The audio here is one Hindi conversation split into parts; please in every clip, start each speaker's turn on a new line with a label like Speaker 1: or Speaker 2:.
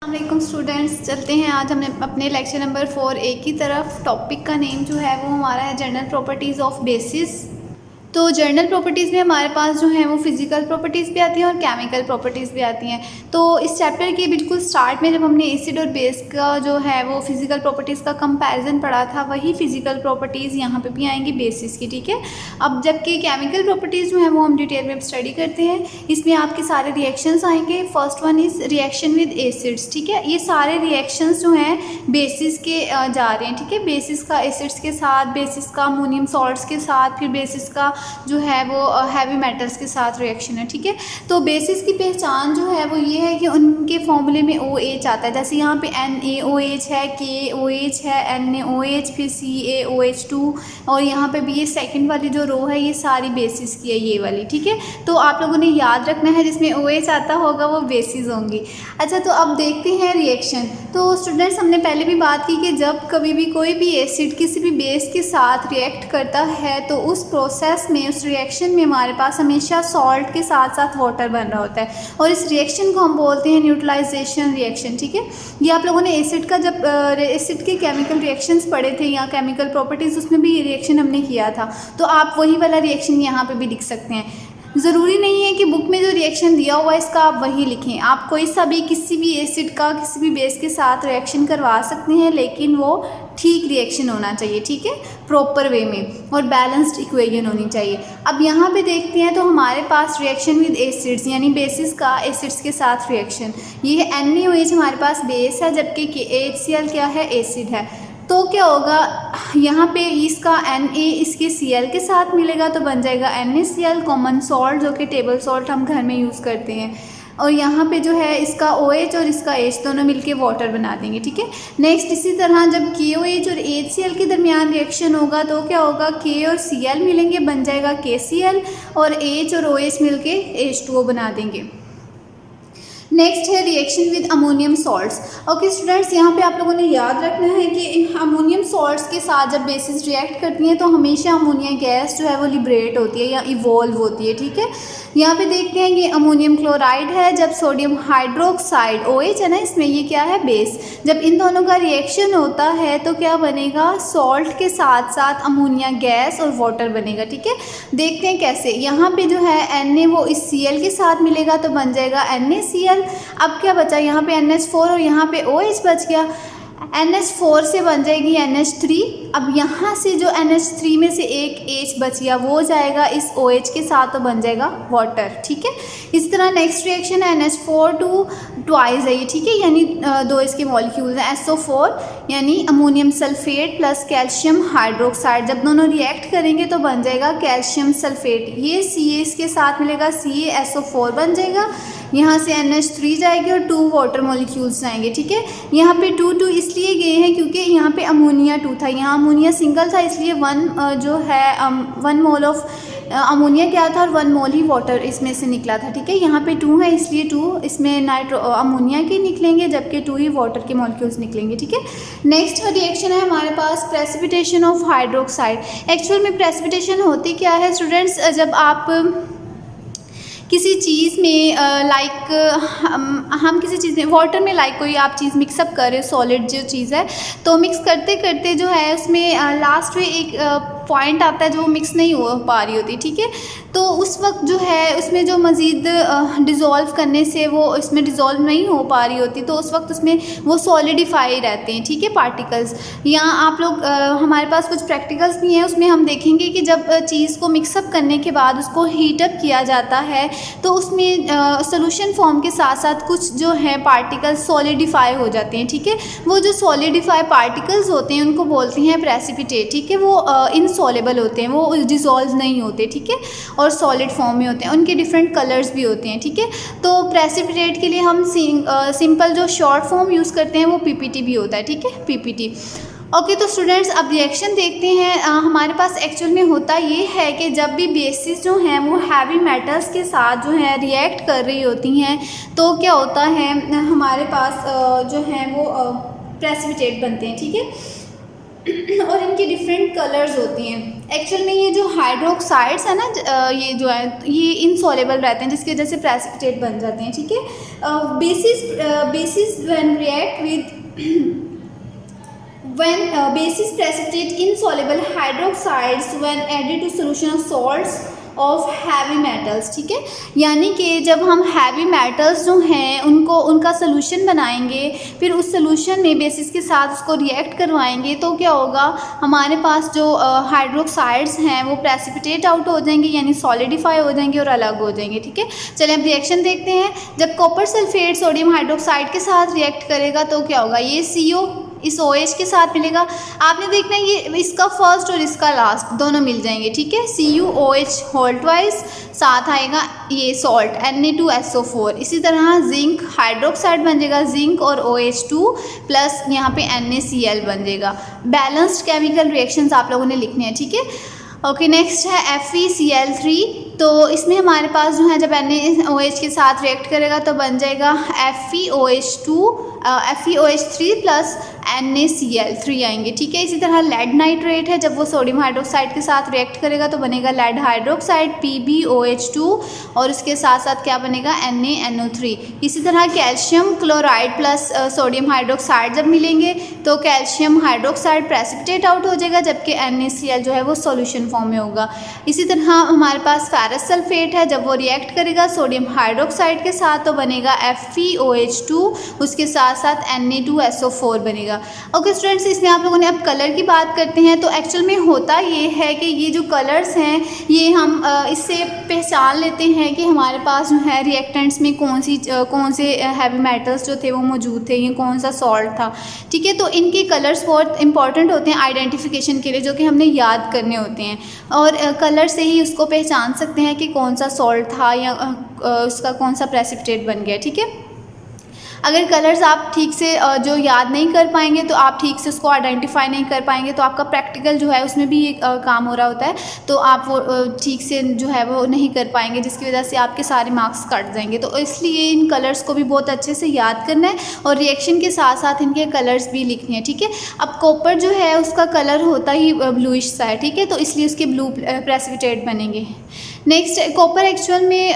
Speaker 1: अस्सलाम स्टूडेंट्स, चलते हैं आज हमने अपने लेक्चर नंबर 4A की तरफ। टॉपिक का नेम जो है वो हमारा है जनरल प्रॉपर्टीज़ ऑफ बेसिस। तो जनरल प्रॉपर्टीज़ में हमारे पास जो है वो फिज़िकल प्रॉपर्टीज़ भी आती हैं और केमिकल प्रॉपर्टीज़ भी आती हैं। तो इस चैप्टर के बिल्कुल स्टार्ट में जब हमने एसिड और बेस का जो है वो फिज़िकल प्रॉपर्टीज़ का कंपैरिजन पढ़ा था, वही फिज़िकल प्रॉपर्टीज़ यहाँ पे भी आएंगी बेसिस की, ठीक है। अब जबकि केमिकल प्रॉपर्टीज़ जो है वो हम डिटेल में स्टडी करते हैं। इसमें आपके सारे रिएक्शंस आएंगे। First one is reaction with acids, ठीक है। ये सारे रिएक्शंस जो हैं बेसिस के जा रहे हैं, ठीक है। बेसिस का एसिड्स के साथ, बेसिस का अमोनियम सॉल्ट्स के साथ, फिर बेसिस का जो है वो हैवी मेटल्स के साथ रिएक्शन है, ठीक है। तो बेसिस की पहचान जो है वो ये है कि उनके फॉर्मूले में OH आता है। जैसे यहाँ पे NaOH है, KOH है, NaOH, फिर CaOH2, और यहाँ पे भी ये सेकंड वाली जो रो है ये सारी बेसिस की है, ये वाली, ठीक है। तो आप लोगों ने याद रखना है, जिसमें OH आता होगा वो बेसिस होंगी। अच्छा, तो अब देखते हैं रिएक्शन। तो स्टूडेंट्स, हमने पहले भी बात की कि जब कभी भी कोई भी एसिड किसी भी बेस के साथ रिएक्ट करता है तो उस प्रोसेस में, उस रिएक्शन में हमारे पास हमेशा सॉल्ट के साथ साथ वाटर बन रहा होता है, और इस रिएक्शन को हम बोलते हैं न्यूट्रलाइजेशन रिएक्शन, ठीक है। ये आप लोगों ने एसिड का जब एसिड के केमिकल रिएक्शंस पढ़े थे या केमिकल प्रॉपर्टीज़, उसमें भी ये रिएक्शन हमने किया था। तो आप वही वाला रिएक्शन यहाँ पे भी लिख सकते हैं। ज़रूरी नहीं है कि बुक में जो रिएक्शन दिया हुआ है इसका आप वही लिखें। आप कोई सा भी किसी भी एसिड का किसी भी बेस के साथ रिएक्शन करवा सकते हैं, लेकिन वो ठीक रिएक्शन होना चाहिए, ठीक है, प्रॉपर वे में, और बैलेंस्ड इक्वेशन होनी चाहिए। अब यहाँ पे देखते हैं तो हमारे पास रिएक्शन विद एसिड्स, यानी बेसिस का एसिड्स के साथ रिएक्शन, ये है NaOH हमारे पास बेस है, जबकि HCl क्या है, एसिड है। तो क्या होगा, यहाँ पे इसका Na इसके Cl के साथ मिलेगा तो बन जाएगा NaCl, कॉमन सॉल्ट जो कि टेबल सॉल्ट हम घर में यूज़ करते हैं, और यहाँ पे जो है इसका OH और इसका H दोनों मिलके वाटर बना देंगे, ठीक है। नेक्स्ट, इसी तरह जब KOH और HCl के दरमियान रिएक्शन होगा तो क्या होगा, K और Cl मिलेंगे, बन जाएगा KCl, और H और OH मिलके H2O बना देंगे। नेक्स्ट है reaction with ammonium salts. Okay students, यहाँ पे आप लोगों ने याद रखना है कि अमोनियम सॉल्ट्स के साथ जब बेसिस रिएक्ट करती हैं तो हमेशा अमोनिया गैस जो है वो लिबरेट होती है या इवॉल्व होती है, ठीक है। यहाँ पे देखते हैं कि अमोनियम क्लोराइड है, जब सोडियम हाइड्रोक्साइड OH है ना, इसमें ये क्या है, बेस, जब इन दोनों का रिएक्शन होता है तो क्या बनेगा, सॉल्ट के साथ साथ अमोनिया गैस और वाटर बनेगा, ठीक है। देखते हैं कैसे। यहाँ पे जो है Na वो इस Cl के साथ मिलेगा तो बन जाएगा NaCl। अब क्या बचा, यहाँ पे NH4 और यहाँ पे OH बच गया। NH4 से बन जाएगी NH3। अब यहाँ से जो NH3 में से एक H बच गया वो जाएगा इस OH के साथ तो बन जाएगा वाटर, ठीक है। इस तरह नेक्स्ट रिएक्शन है NH4 ट्वाइस है ये, ठीक है, यानी दो इसके मॉलिक्यूल्स हैं SO4, यानी ammonium sulphate plus calcium hydroxide, जब दोनों रिएक्ट करेंगे तो बन जाएगा कैल्शियम सल्फेट। ये Ca इसके साथ मिलेगा, CaSO4 बन जाएगा। यहाँ से NH3 जाएगी और 2 वाटर मॉलिक्यूल्स जाएंगे, ठीक है। यहाँ पे 2 इसलिए गए हैं क्योंकि यहाँ पे अमोनिया 2 था, यहाँ अमोनिया सिंगल था, इसलिए 1 मोल ऑफ अमोनिया क्या था और 1 मोल ही वाटर इसमें से निकला था, ठीक है। यहाँ पे 2 है इसलिए 2 इसमें अमोनिया के निकलेंगे, जबकि 2 ही वाटर के मॉलिक्यूल्स निकलेंगे, ठीक है। नेक्स्ट रिएक्शन है हमारे पास प्रेसिपिटेशन ऑफ हाइड्रोक्साइड। एक्चुअल में प्रेसिपिटेशन होती क्या है स्टूडेंट्स, जब आप किसी चीज़ में हम किसी चीज़ में वाटर में कोई आप चीज़ मिक्सअप कर रहे हो, सॉलिड जो चीज़ है, तो मिक्स करते करते जो है उसमें लास्ट में एक पॉइंट आता है जो मिक्स नहीं हो पा रही होती, ठीक है। तो उस वक्त जो है उसमें जो मज़ीद डिज़ोल्व करने से वो इसमें डिज़ोल्व नहीं हो पा रही होती, तो उस वक्त उसमें वो सॉलिडिफाई रहते हैं, ठीक है, पार्टिकल्स। यहाँ आप लोग हमारे पास कुछ प्रैक्टिकल्स भी हैं, उसमें हम देखेंगे कि जब चीज़ को मिक्सअप करने के बाद उसको हीटअप किया जाता है तो उसमें सोल्यूशन फॉर्म के साथ साथ कुछ जो है पार्टिकल्स सॉलिडिफाई हो जाते हैं, ठीक है। वो जो सॉलिडिफाई पार्टिकल्स होते हैं उनको बोलते हैं प्रेसिपिटेट, ठीक है। वो इनसॉल्युबल होते हैं, वो डिज़ोल्व नहीं होते, ठीक है, और सॉलिड फॉर्म में होते हैं, उनके डिफरेंट कलर्स भी होते हैं, ठीक है। तो प्रेसिपिटेट के लिए हम सिंपल जो शॉर्ट फॉर्म यूज़ करते हैं वो PPT भी होता है, ठीक है, PPT। ओके, तो स्टूडेंट्स अब रिएक्शन देखते हैं। हमारे पास एक्चुअल में होता ये है कि जब भी बेसिस जो हैं वो हैवी मेटल्स के साथ जो है रिएक्ट कर रही होती हैं तो क्या होता है, हमारे पास जो है वो प्रेसिपिटेट बनते हैं, ठीक है। और इनकी डिफरेंट कलर्स होती हैं। एक्चुअल में ये जो हाइड्रोक्साइड्स है ना, ये जो है ये इनसॉल्युबल रहते हैं, जिसकी वजह से प्रेसिपिटेट बन जाते हैं, ठीक है। Basis when react with when bases precipitate insoluble hydroxides when added to solution of salts of heavy metals, ठीक है। यानी कि जब हम हैवी मेटल्स जो हैं उनका सोल्यूशन बनाएंगे, फिर उस सोल्यूशन में बेसिस के साथ उसको रिएक्ट करवाएंगे, तो क्या होगा, हमारे पास जो हाइड्रोक्साइड्स हैं वो प्रेसिपिटेट आउट हो जाएंगे, यानी सॉलिडिफाई हो जाएंगे और अलग हो जाएंगे, ठीक है। चलिए अब रिएक्शन देखते हैं। जब कॉपर सल्फेट सोडियम हाइड्रोक्साइड के साथ रिएक्ट करेगा तो क्या होगा, ये CO इस OH के साथ मिलेगा। आपने देखना है ये इसका फर्स्ट और इसका लास्ट दोनों मिल जाएंगे, ठीक है। CuOH होल ट्वाइस, साथ आएगा ये सॉल्ट Na2SO4। इसी तरह जिंक हाइड्रोक्साइड बन जाएगा, जिंक और OH2 प्लस यहाँ पे NaCl बन जाएगा। बैलेंस्ड केमिकल रिएक्शंस आप लोगों ने लिखने हैं, ठीक है। ओके, नेक्स्ट है FeCl3। तो इसमें हमारे पास जो है जब NaOH के साथ रिएक्ट करेगा तो बन जाएगा FeOH3 प्लस NaCl3 आएंगे, ठीक है। इसी तरह लेड नाइट्रेट है, जब वो सोडियम हाइड्रोक्साइड के साथ रिएक्ट करेगा तो बनेगा लेड हाइड्रोक्साइड PbOH2 और उसके साथ साथ क्या बनेगा, NaNO3। इसी तरह calcium chloride plus sodium hydroxide जब मिलेंगे तो कैल्शियम हाइड्रोक्साइड प्रेसिपिटेट आउट हो जाएगा, जबकि NaCl जो है वो सॉल्यूशन फॉर्म में होगा। इसी तरह हमारे पास फेरस सल्फेट है, जब वो रिएक्ट करेगा सोडियम हाइड्रोक्साइड के साथ तो बनेगा FeOH2, उसके साथ साथ Na2SO4 बनेगा। ओके स्टूडेंट्स, इसमें आप लोगों ने अब कलर की बात करते हैं। तो एक्चुअल में होता ये है कि ये जो कलर्स हैं ये हम इससे पहचान लेते हैं कि हमारे पास जो है रिएक्टेंट्स में कौन से हैवी मेटल्स जो थे वो मौजूद थे, ये कौन सा सॉल्ट था, ठीक है। तो इनके कलर्स बहुत इंपॉर्टेंट होते हैं आइडेंटिफिकेशन के लिए, जो कि हमने याद करने होते हैं, और कलर से ही उसको पहचान सकते हैं कि कौन सा सॉल्ट था या उसका कौन सा प्रेसिपिटेट बन गया, ठीक है। अगर कलर्स आप ठीक से जो याद नहीं कर पाएंगे तो आप ठीक से उसको आइडेंटिफाई नहीं कर पाएंगे, तो आपका प्रैक्टिकल जो है उसमें भी काम हो रहा होता है, तो आप वो ठीक से जो है वो नहीं कर पाएंगे, जिसकी वजह से आपके सारे मार्क्स कट जाएंगे। तो इसलिए इन कलर्स को भी बहुत अच्छे से याद करना है और रिएक्शन के साथ साथ इनके कलर्स भी लिखने हैं, ठीक है। अब कॉपर जो है उसका कलर होता ही ब्लूइश सा है, ठीक है, तो इसलिए उसके ब्लू प्रेसिपिटेट बनेंगे। नेक्स्ट कॉपर एक्चुअल में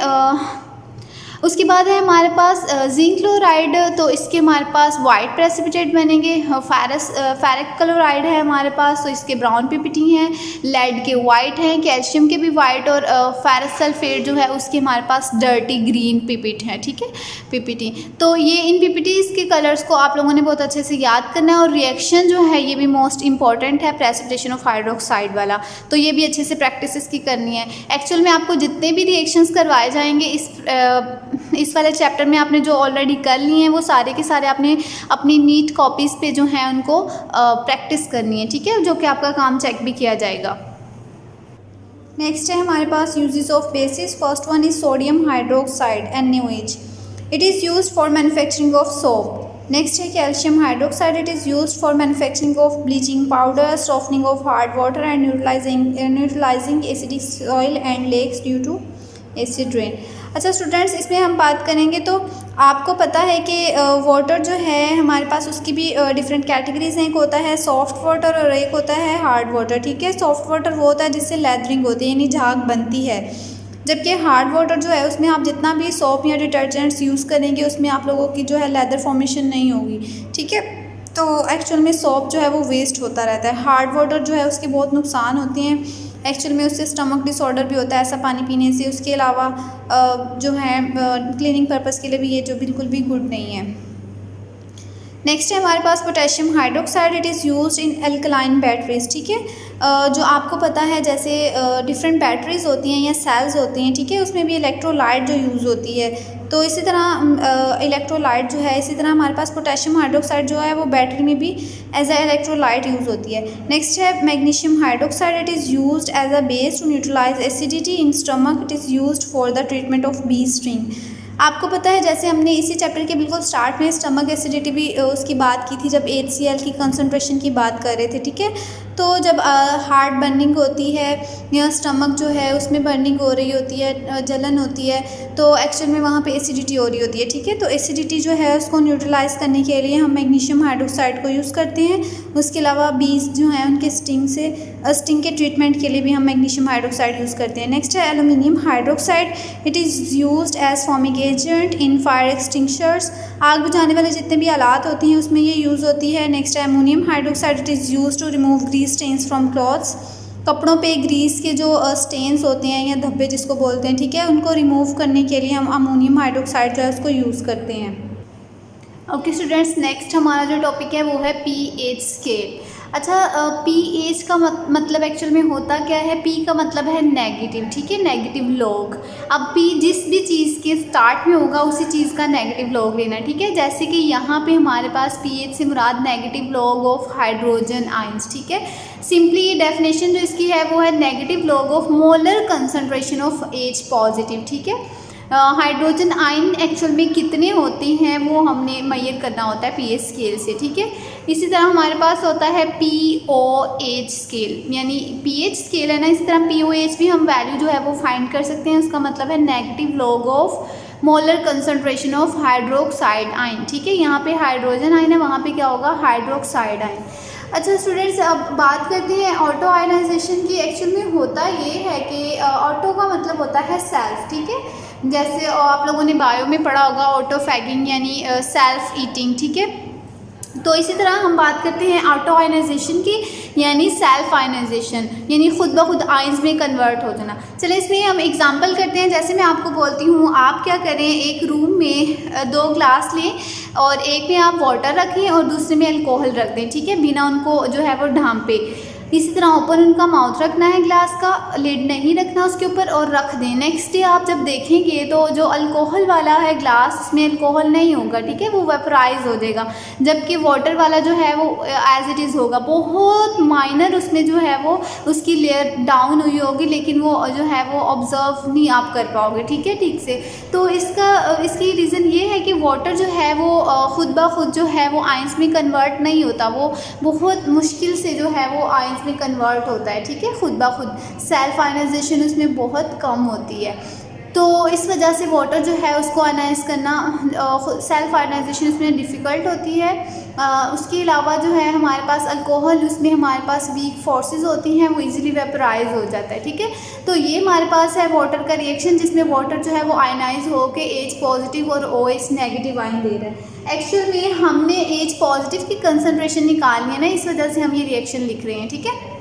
Speaker 1: उसके बाद है हमारे पास जिंक क्लोराइड, तो इसके हमारे पास वाइट प्रेसिपिटेट बनेंगे। फेरिक क्लोराइड है हमारे पास, तो इसके ब्राउन पीपीटी हैं। लेड के वाइट हैं, कैल्शियम के भी वाइट, और फेरस सल्फेट जो है उसके हमारे पास डर्टी ग्रीन पीपीट है, ठीक है, पीपीटी। तो ये इन पीपीटीज़ के कलर्स को आप लोगों ने बहुत अच्छे से याद करना है। और रिएक्शन जो है ये भी मोस्ट इंपॉर्टेंट है, प्रेसिपिटेशन ऑफ हाइड्रोक्साइड वाला, तो ये भी अच्छे से प्रैक्टिस की करनी है। एक्चुअल में आपको जितने भी रिएक्शंस करवाए जाएंगे इस वाले चैप्टर में आपने जो ऑलरेडी कर लिए हैं वो सारे के सारे आपने अपनी नीट कॉपीज़ पे जो हैं उनको प्रैक्टिस करनी है, ठीक है, जो कि आपका काम चेक भी किया जाएगा। नेक्स्ट है हमारे पास uses of bases. First one is sodium hydroxide NaOH, it is used for manufacturing of soap. Next है calcium hydroxide, it is used for manufacturing of bleaching powder, softening of hard water and neutralising acidic soil and lakes due to acid rain. अच्छा स्टूडेंट्स, इसमें हम बात करेंगे तो आपको पता है कि वाटर जो है हमारे पास उसकी भी डिफरेंट कैटेगरीज हैं। एक होता है सॉफ्ट वाटर और एक होता है हार्ड वाटर, ठीक है। सॉफ्ट वाटर वो होता है जिससे लेदरिंग होती है, यानी झाग बनती है, जबकि हार्ड वाटर जो है उसमें आप जितना भी सोप या डिटर्जेंट्स यूज़ करेंगे उसमें आप लोगों की जो है लेदर फॉर्मेशन नहीं होगी, ठीक है। तो एक्चुअल में सोप जो है वो वेस्ट होता रहता है। हार्ड वाटर जो है उसके बहुत नुकसान होते हैं, एक्चुअल में उससे स्टमक डिसऑर्डर भी होता है ऐसा पानी पीने से। उसके अलावा जो है क्लीनिंग पर्पस के लिए भी ये जो बिल्कुल भी गुड नहीं है। नेक्स्ट है हमारे पास potassium hydroxide, it is used in alkaline batteries, ठीक है। जो आपको पता है जैसे डिफरेंट बैटरीज होती हैं या सेल्स होती हैं, ठीक है, उसमें भी इलेक्ट्रोलाइट जो यूज़ होती है, तो इसी तरह इलेक्ट्रोलाइट जो है, इसी तरह हमारे पास पोटेशियम हाइड्रोक्साइड जो है वो बैटरी में भी एज ए इलेक्ट्रोलाइट यूज़ होती है। नेक्स्ट है magnesium hydroxide, it is used as a base to neutralise acidity in stomach, it is used for the treatment of bee sting. आपको पता है जैसे हमने इसी चैप्टर के बिल्कुल स्टार्ट में स्टमक एसिडिटी भी उसकी बात की थी जब HCl की कंसंट्रेशन की बात कर रहे थे, ठीक है। तो जब हार्ट बर्निंग होती है या स्टमक जो है उसमें बर्निंग हो रही होती है, जलन होती है, तो एक्चुअल में वहाँ पे एसिडिटी हो रही होती है, ठीक है। तो एसिडिटी जो है उसको न्यूट्रलाइज़ करने के लिए हम मैग्नीशियम हाइड्रोक्साइड को यूज़ करते हैं। उसके अलावा बीज जो हैं उनके स्टिंग के ट्रीटमेंट के लिए भी हम मैग्नीशियम हाइड्रोक्साइड यूज़ करते हैं। नेक्स्ट है aluminium hydroxide. It is used as forming agent in fire extinguishers. आग बुझाने वाले जितने भी आलात होती हैं उसमें ये यूज़ होती है। नेक्स्ट है ammonium hydroxide. It is used to remove grease stains from clothes. कपड़ों पे ग्रीस के जो स्टेन्स होते हैं या धब्बे जिसको बोलते हैं, ठीक है, उनको रिमूव करने के लिए हम अमोनियम हाइड्रोक्साइड जो है उसको यूज़ करते हैं। ओके स्टूडेंट्स, नेक्स्ट हमारा जो टॉपिक है वो है पीएच स्केल। अच्छा, पीएच का मतलब एक्चुअल में होता क्या है? पी का मतलब है नेगेटिव, ठीक है, नेगेटिव लॉग। अब पी जिस भी चीज़ के स्टार्ट में होगा उसी चीज़ का नेगेटिव लॉग लेना, ठीक है। जैसे कि यहाँ पे हमारे पास पीएच से मुराद negative log of hydrogen ions, ठीक है। सिंपली ये डेफिनेशन जो इसकी है वो है negative log of molar concentration of H positive, ठीक है। हाइड्रोजन आयन एक्चुअल में कितने होते हैं वो हमने मेजर करना होता है पीएच स्केल से, ठीक है। इसी तरह हमारे पास होता है पीओएच स्केल, यानी पीएच स्केल है ना, इसी तरह पीओएच भी हम वैल्यू जो है वो फाइंड कर सकते हैं। उसका मतलब है negative log of molar concentration of hydroxide ion, ठीक है। यहाँ पे हाइड्रोजन आयन है, वहाँ पे क्या होगा? Hydroxide ion. अच्छा स्टूडेंट्स, अब बात करते हैं ऑटो आयनाइजेशन की। एक्चुअल में होता ये है कि ऑटो का मतलब होता है सेल्फ, ठीक है। जैसे आप लोगों ने बायो में पढ़ा होगा ऑटोफैगिंग यानी सेल्फ ईटिंग, ठीक है। तो इसी तरह हम बात करते हैं ऑटो आयनाइजेशन की, यानी सेल्फ आयनाइजेशन, यानी खुद ब खुद आयंस में कन्वर्ट हो जाना। चलिए इसमें हम एग्जांपल करते हैं। जैसे मैं आपको बोलती हूँ, आप क्या करें, एक रूम में 2 ग्लास लें और एक में आप वाटर रखें और दूसरे में अल्कोहल रख दें, ठीक है, बिना उनको जो है वो ढांपे। इसी तरह ओपन उनका माउथ रखना है ग्लास का, लिड नहीं रखना उसके ऊपर, और रख दें। नेक्स्ट डे आप जब देखेंगे तो जो अल्कोहल वाला है ग्लास उसमें अल्कोहल नहीं होगा, ठीक है, वो वेपराइज हो जाएगा, जबकि वाटर वाला जो है वो एज इट इज़ होगा। बहुत माइनर उसमें जो है वो उसकी लेयर डाउन हुई होगी, लेकिन वो जो है वो ऑब्जर्व नहीं आप कर पाओगे, ठीक है, ठीक से। तो इसकी रीज़न ये है कि वाटर जो है वो खुद ब खुद जो है वो आयंस में कन्वर्ट नहीं होता, वो बहुत मुश्किल से जो है वो आयंस में कन्वर्ट होता है, ठीक है, खुद ब खुद। सेल्फ आयनाइजेशन उसमें बहुत कम होती है, तो इस वजह से वाटर जो है उसको आयनाइज करना, सेल्फ आयनाइजेशन उसमें डिफ़िकल्ट होती है। उसके अलावा जो है हमारे पास अल्कोहल, उसमें हमारे पास वीक फोर्सेस होती हैं, वो इजीली वेपराइज हो जाता है, ठीक है। तो ये हमारे पास है वाटर का रिएक्शन, जिसमें वाटर जो है वो आयनाइज होकर एच पॉजिटिव और OH नेगेटिव आयन दे रहा है। एक्चुअल में हमने एच पॉजिटिव की कंसनट्रेशन निकालनी है ना, इस वजह से हम ये रिएक्शन लिख रहे हैं, ठीक है।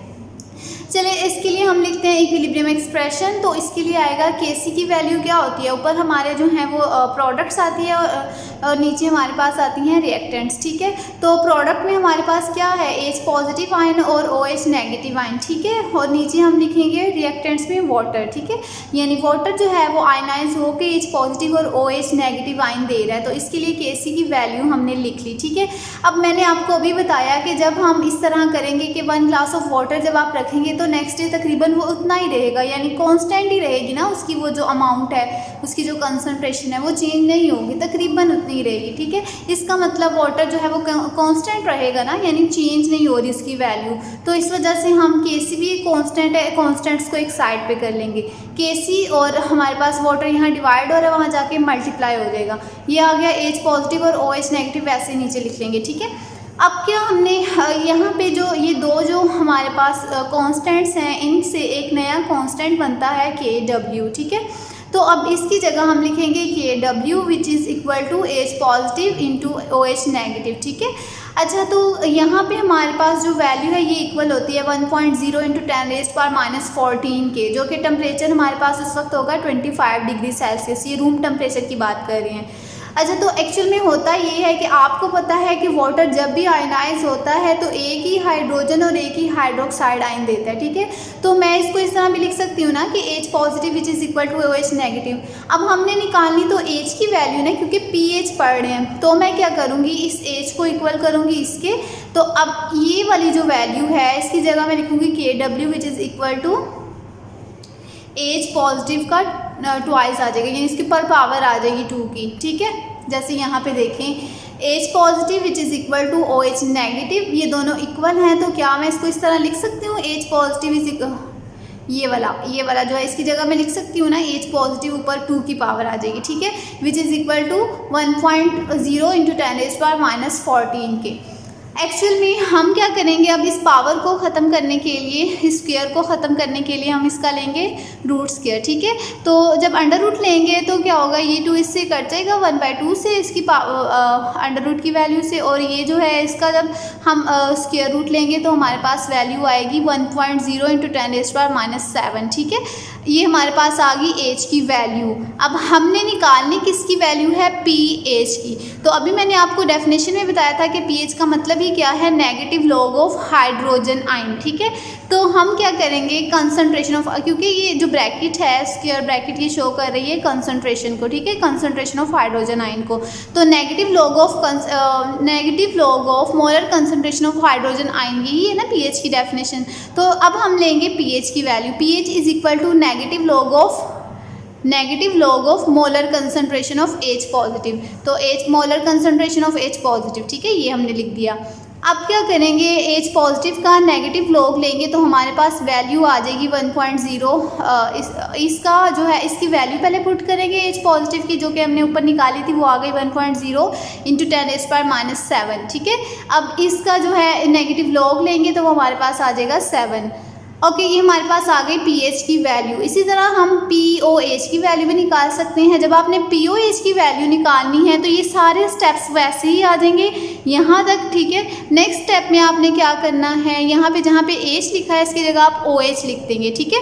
Speaker 1: चलिए इसके लिए हम लिखते हैं इक्विलिब्रियम एक्सप्रेशन। तो इसके लिए आएगा Kc की वैल्यू क्या होती है, ऊपर हमारे जो हैं वो प्रोडक्ट्स आती है और नीचे हमारे पास आती हैं रिएक्टेंट्स, ठीक है। तो प्रोडक्ट में हमारे पास क्या है, H पॉजिटिव आयन और OH नेगेटिव आयन, ठीक है, और नीचे हम लिखेंगे रिएक्टेंट्स में वाटर, ठीक है, यानी वाटर जो है वो आयनाइज होकर H पॉजिटिव और OH नेगेटिव आयन दे रहा है। तो इसके लिए Kc की वैल्यू हमने लिख ली, ठीक है। अब मैंने आपको अभी बताया कि जब हम इस तरह करेंगे कि 1 ग्लास ऑफ वाटर जब आप रखेंगे तो नेक्स्ट डे तकरीबन वो उतना ही रहेगा, यानी कांस्टेंट ही रहेगी ना, उसकी वो जो अमाउंट है, उसकी जो कंसंट्रेशन है वो चेंज नहीं होगी, तकरीबन उतनी ही रहेगी, ठीक है। इसका मतलब वाटर जो है वो कांस्टेंट रहेगा ना, यानी चेंज नहीं हो रही उसकी वैल्यू। तो इस वजह से हम Kc भी कांस्टेंट है, कांस्टेंट्स को एक साइड पे कर लेंगे। Kc और हमारे पास वाटर यहाँ डिवाइड हो रहा है, वहाँ जाके मल्टीप्लाई हो जाएगा, ये आ गया H पॉजिटिव और OH नेगेटिव, वैसे नीचे लिख लेंगे, ठीक है। अब क्या हमने यहाँ पे जो ये दो जो हमारे पास कांस्टेंट्स हैं, इनसे एक नया कांस्टेंट बनता है Kw, ठीक है। तो अब इसकी जगह हम लिखेंगे Kw which is equal to H positive into OH negative, ठीक है। अच्छा, तो यहाँ पे हमारे पास जो वैल्यू है ये इक्वल होती है 1.0 इंटू 10⁻⁻14 के, जो कि टेम्परेचर हमारे पास इस वक्त होगा 25 डिग्री सेल्सियस, ये रूम टेम्परेचर की बात कर रहे हैं। अच्छा, तो एक्चुअल में होता ये है कि आपको पता है कि वाटर जब भी आयनाइज होता है तो एक ही हाइड्रोजन और एक ही हाइड्रोक्साइड आयन देता है, ठीक है। तो मैं इसको इस तरह भी लिख सकती हूँ ना कि H positive which is equal to OH negative. अब हमने निकालनी तो H की वैल्यू ना, क्योंकि pH पढ़ रहे हैं, तो मैं क्या करूँगी, इस H को इक्वल करूँगी इसके। तो अब ये वाली जो वैल्यू है इसकी जगह मैं लिखूँगी Kw which is equal to H positive का ट्वाइस आ जाएगा, यानी इसके पर पावर आ जाएगी 2 की, ठीक है। जैसे यहाँ पे देखें H positive which is equal to OH negative, ये दोनों इक्वल हैं, तो क्या मैं इसको इस तरह लिख सकती हूँ, H पॉजिटिव इज इक्वल, ये वाला जो है इसकी जगह मैं लिख सकती हूँ ना, H पॉजिटिव ऊपर 2 की पावर आ जाएगी, ठीक है, which is equal to 1.0 into 10⁻⁻14 के। एक्चुअल में हम क्या करेंगे, अब इस पावर को ख़त्म करने के लिए, इस स्क्वायर को ख़त्म करने के लिए हम इसका लेंगे रूट स्क्वायर, ठीक है। तो जब अंडर रूट लेंगे तो क्या होगा, ये 2 इससे कट जाएगा 1/2 से, इसकी अंडर रूट की वैल्यू से, और ये जो है इसका जब हम स्क्वायर रूट लेंगे तो हमारे पास वैल्यू आएगी 1.0 इंटू 10⁻⁻7, ठीक है। ये हमारे पास आ गई H की वैल्यू। अब हमने निकालनी किसकी वैल्यू है, pH की। तो अभी मैंने आपको डेफिनेशन में बताया था कि pH का मतलब ही क्या है, negative log of hydrogen ion, ठीक है। तो हम क्या करेंगे, कंसंट्रेशन ऑफ, क्योंकि ये जो ब्रैकेट है, स्क्वायर ब्रैकेट ये शो कर रही है कंसंट्रेशन को, ठीक है, कंसंट्रेशन ऑफ हाइड्रोजन आयन को। तो negative log of molar concentration of hydrogen ion, यही है ना pH की डेफिनेशन। तो अब हम लेंगे pH की value, pH is equal to negative log of molar concentration of H positive. तो H molar concentration of H positive, ठीक है, ये हमने लिख दिया। अब क्या करेंगे, H पॉजिटिव का नेगेटिव लॉग लेंगे तो हमारे पास वैल्यू आ जाएगी 1.0। इसका जो है, इसकी वैल्यू पहले पुट करेंगे H पॉजिटिव की, जो कि हमने ऊपर निकाली थी, वो आ गई 1.0 इंटू 10⁻⁻7, ठीक है। अब इसका जो है नेगेटिव लॉग लेंगे तो वो हमारे पास आ जाएगा 7। ओके, ये हमारे पास आ गई pH की वैल्यू। इसी तरह हम POH की वैल्यू भी निकाल सकते हैं। जब आपने POH की वैल्यू निकालनी है तो ये सारे स्टेप्स वैसे ही आ जाएंगे यहाँ तक, ठीक है। नेक्स्ट स्टेप में आपने क्या करना है, यहाँ पे जहाँ पे H लिखा है इसकी जगह आप OH लिख देंगे, ठीक है।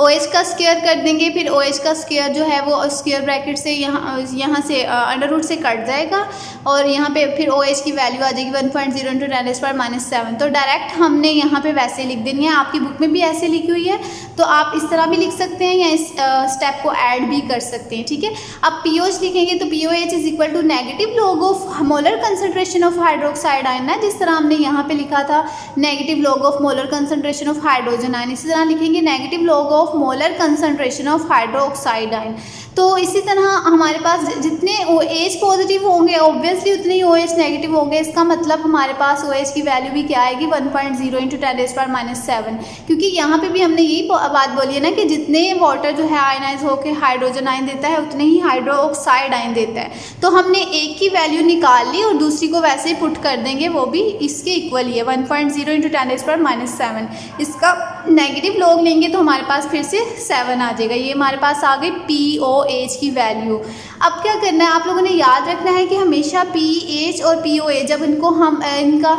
Speaker 1: OH का स्क्वायर कर देंगे, फिर OH का स्क्वायर जो है वो स्क्वायर ब्रैकेट से यहाँ से अंडर रूट से कट जाएगा, और यहाँ पे फिर OH की वैल्यू आ जाएगी 1.0 इंटू 10⁻⁻7। तो डायरेक्ट हमने यहाँ पे वैसे लिख देनी है, आपकी बुक में भी ऐसे लिखी हुई है, तो आप इस तरह भी लिख सकते हैं या इस स्टेप को ऐड भी कर सकते हैं, ठीक है। अब POH लिखेंगे तो POH is equal to negative log of molar concentration of hydroxide ion है, जिस तरह हमने यहाँ पे लिखा था negative log of molar concentration of hydrogen ion, इसी तरह लिखेंगे negative log of molar concentration of hydroxide ion. तो इसी तरह हमारे पास जितने OH पॉजिटिव होंगे ऑब्वियसली उतने ही OH नेगेटिव होंगे। इसका मतलब हमारे पास OH की वैल्यू भी क्या आएगी, 1.0 इंटू 10⁻⁷, क्योंकि यहाँ पे भी हमने यही बात बोली है ना कि जितने वाटर जो है आयनाइज होकर हाइड्रोजन आयन देता है उतने ही हाइड्रोक्साइड आयन देता है। तो हमने एक की वैल्यू निकाल ली और दूसरी को वैसे ही पुट कर देंगे, वो भी इसके इक्वल ही है 1.0 इंटू 10⁻⁷। इसका नेगेटिव लॉग लेंगे तो हमारे पास फिर से 7 आ जाएगा। ये हमारे पास आ गई POH की वैल्यू। अब क्या करना है, आप लोगों ने याद रखना है कि हमेशा PH और POH जब इनको हम इनका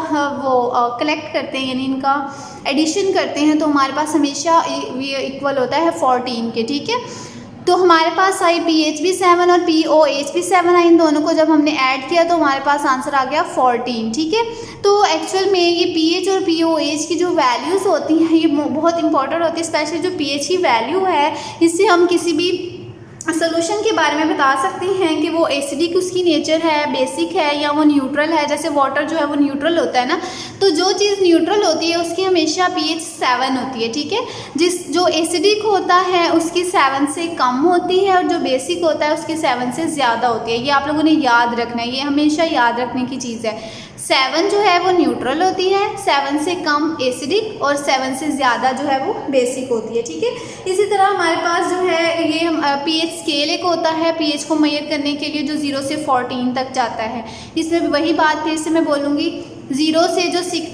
Speaker 1: कलेक्ट करते हैं, यानी इनका एडिशन करते हैं, तो हमारे पास हमेशा ये इक्वल होता है 14 के, ठीक है। तो हमारे पास आई PH भी 7 और POH भी 7 आई, इन दोनों को जब हमने ऐड किया तो हमारे पास आंसर आ गया 14, ठीक है। तो एक्चुअल में ये PH और POH की जो वैल्यूज़ होती हैं ये बहुत इंपॉर्टेंट होती है, स्पेशली जो PH की वैल्यू है इससे हम किसी भी सोल्यूशन के बारे में बता सकते हैं कि वो एसिडिक उसकी नेचर है, बेसिक है, या वो न्यूट्रल है। जैसे वाटर जो है वो न्यूट्रल होता है ना, तो जो चीज़ न्यूट्रल होती है उसकी हमेशा pH 7 होती है, ठीक है। जो एसिडिक होता है उसकी 7 से कम होती है, और जो बेसिक होता है उसकी 7 से ज़्यादा होती है। ये आप लोगों ने याद रखना है, ये हमेशा याद रखने की चीज़ है। 7 जो है वो न्यूट्रल होती है, 7 से कम एसिडिक, और 7 से ज़्यादा जो है वो बेसिक होती है, ठीक है। इसी तरह हमारे पास जो है ये pH स्केल एक होता है pH को मेजर करने के लिए, जो 0 से 14 तक जाता है। इसमें भी वही बात फिर से मैं बोलूँगी, 0 से जो 6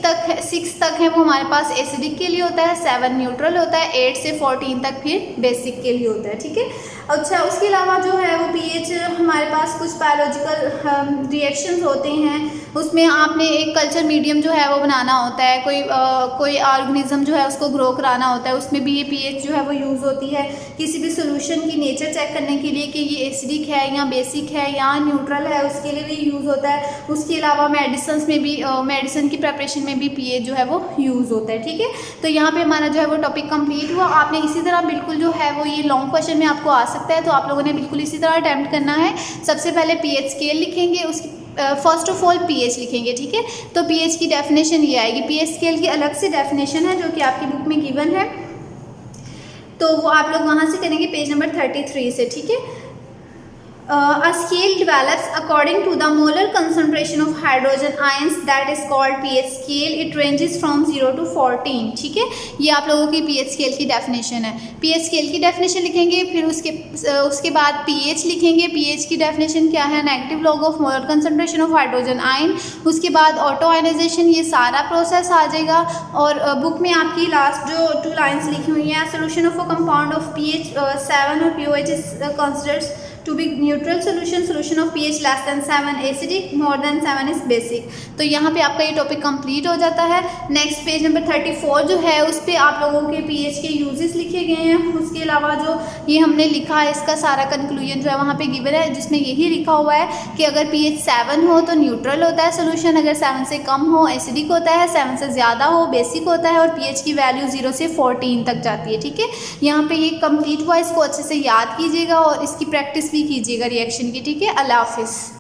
Speaker 1: तक है वो हमारे पास एसिडिक के लिए होता है, 7 न्यूट्रल होता है, 8 से 14 तक फिर बेसिक के लिए होता है, ठीक है। अच्छा, उसके अलावा जो है वो pH हमारे पास कुछ बायोलॉजिकल रिएक्शंस होते हैं, उसमें आपने एक कल्चर मीडियम जो है वो बनाना होता है, कोई ऑर्गेनिज्म जो है उसको ग्रो कराना होता है, उसमें भी ये pH जो है वो यूज़ होती है किसी भी सोल्यूशन की नेचर चेक करने के लिए कि ये एसिडिक है या बेसिक है या न्यूट्रल है, उसके लिए भी यूज़ होता है। उसके अलावा मेडिसिन में भी मेडिसिन की प्रिपरेशन में भी pH जो है वो यूज़ होता है, ठीक है। तो यहाँ पे हमारा जो है वो टॉपिक कंप्लीट हुआ। आपने इसी तरह बिल्कुल जो है वो ये लॉन्ग क्वेश्चन में आपको आ सकता है, तो आप लोगों ने बिल्कुल इसी तरह अटैम्प्ट करना है। सबसे पहले pH स्केल लिखेंगे, उसकी फर्स्ट ऑफ ऑल pH लिखेंगे, ठीक है। तो pH की डेफिनेशन ये आएगी, pH स्केल की अलग से डेफिनेशन है जो कि आपकी बुक में गिवन है, तो वो आप लोग वहाँ से करेंगे पेज नंबर 33 से, ठीक है। a scale develops according to the molar concentration of hydrogen ions that is called pH scale. It ranges from 0 to 14. ठीक है, ये आप लोगों की pH scale की डेफिनेशन है. pH scale की डेफिनेशन लिखेंगे, फिर उसके बाद pH लिखेंगे. pH की डेफिनेशन क्या है? Negative log of molar concentration of hydrogen ion. उसके बाद ऑटो आयनाइजेशन, ये सारा प्रोसेस आ जाएगा. और बुक में आपकी लास्ट जो 2 लाइन्स लिखी हुई हैं, solution of a compound of pH 7 और pOH is considered to be neutral solution of pH less than 7 acidic, more than 7 is basic. तो यहाँ पे आपका ये टॉपिक कंप्लीट हो जाता है. नेक्स्ट पेज नंबर 34 जो है उस पर आप लोगों के pH के यूजेस लिखे गए हैं. उसके अलावा जो ये हमने लिखा है इसका सारा कंक्लूजन जो है वहाँ पे गिवन है, जिसमें यही लिखा हुआ है कि अगर pH 7 हो तो न्यूट्रल होता है सोल्यूशन, अगर 7 से कम हो एसिडिक होता है, 7 से ज़्यादा हो बेसिक होता है, और pH की वैल्यू 0 से 14 तक जाती है. ठीक है, यहाँ पे ये कंप्लीट हुआ, इसको अच्छे से याद कीजिएगा और इसकी प्रैक्टिस भी कीजिएगा रिएक्शन की. ठीक है, अल्लाह हाफिज़.